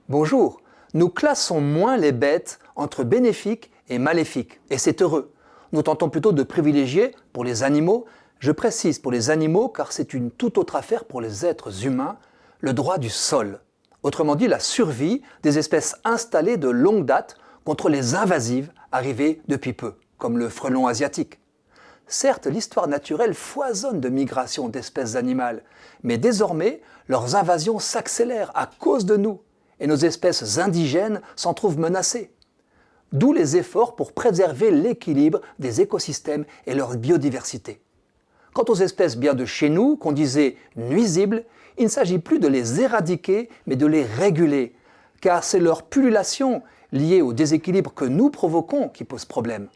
Bonjour, nous classons moins les bêtes entre bénéfiques et maléfiques, et c'est heureux. Nous tentons plutôt de privilégier, pour les animaux, je précise pour les animaux car c'est une toute autre affaire pour les êtres humains, le droit du sol. Autrement dit, la survie des espèces installées de longue date contre les invasives arrivées depuis peu, comme le frelon asiatique. Certes, l'histoire naturelle foisonne de migrations d'espèces animales, mais désormais, leurs invasions s'accélèrent à cause de nous, et nos espèces indigènes s'en trouvent menacées. D'où les efforts pour préserver l'équilibre des écosystèmes et leur biodiversité. Quant aux espèces bien de chez nous, qu'on disait nuisibles, il ne s'agit plus de les éradiquer, mais de les réguler, car c'est leur pullulation liée au déséquilibre que nous provoquons qui pose problème.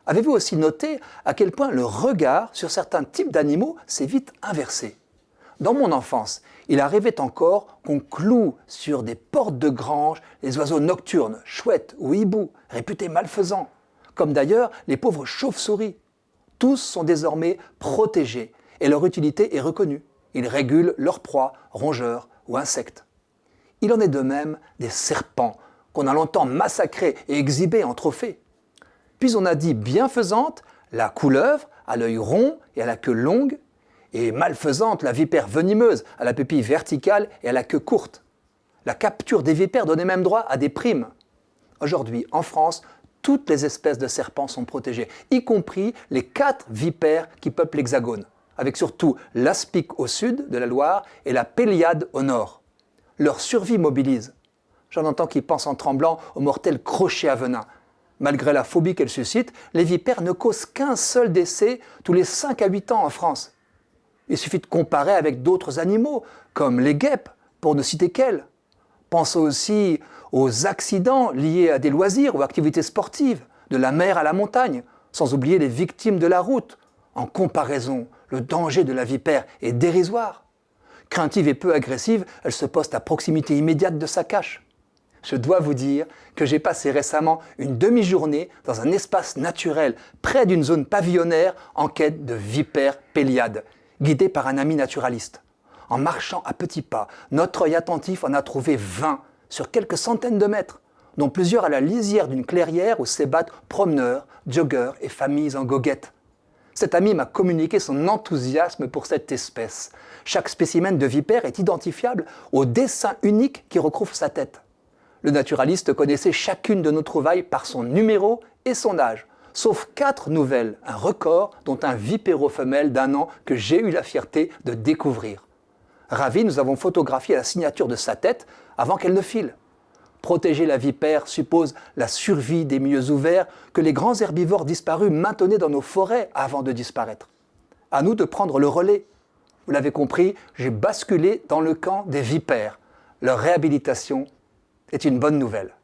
Avez-vous aussi noté à quel point le regard sur certains types d'animaux s'est vite inversé? Dans mon enfance, il arrivait encore qu'on cloue sur des portes de grange les oiseaux nocturnes, chouettes ou hiboux, réputés malfaisants, comme d'ailleurs les pauvres chauves-souris. Tous sont désormais protégés et leur utilité est reconnue. Ils régulent leurs proies, rongeurs ou insectes. Il en est de même des serpents qu'on a longtemps massacrés et exhibés en trophée. Puis on a dit bienfaisante la couleuvre à l'œil rond et à la queue longue, et malfaisante la vipère venimeuse à la pupille verticale et à la queue courte. La capture des vipères donnait même droit à des primes. Aujourd'hui, en France, toutes les espèces de serpents sont protégées, y compris les 4 vipères qui peuplent l'Hexagone, avec surtout l'aspic au sud de la Loire et la péliade au nord. Leur survie mobilise. J'en entends qui pensent en tremblant au mortel crochet à venin. Malgré la phobie qu'elles suscitent, les vipères ne causent qu'un seul décès tous les 5 à 8 ans en France. Il suffit de comparer avec d'autres animaux, comme les guêpes, pour ne citer qu'elles. Pensons aussi aux accidents liés à des loisirs ou activités sportives, de la mer à la montagne, sans oublier les victimes de la route. En comparaison, le danger de la vipère est dérisoire. Craintive et peu agressive, elle se poste à proximité immédiate de sa cache. Je dois vous dire que j'ai passé récemment une demi-journée dans un espace naturel près d'une zone pavillonnaire en quête de vipères péliades, guidé par un ami naturaliste. En marchant à petits pas, notre œil attentif en a trouvé 20 sur quelques centaines de mètres, dont plusieurs à la lisière d'une clairière où s'ébattent promeneurs, joggeurs et familles en goguette. Cet ami m'a communiqué son enthousiasme pour cette espèce. Chaque spécimen de vipère est identifiable au dessin unique qui recouvre sa tête. Le naturaliste connaissait chacune de nos trouvailles par son numéro et son âge, sauf 4 nouvelles, un record dont un vipéro femelle d'1 an que j'ai eu la fierté de découvrir. Ravis, nous avons photographié la signature de sa tête avant qu'elle ne file. Protéger la vipère suppose la survie des milieux ouverts que les grands herbivores disparus maintenaient dans nos forêts avant de disparaître. À nous de prendre le relais. Vous l'avez compris, j'ai basculé dans le camp des vipères. Leur réhabilitation est une bonne nouvelle.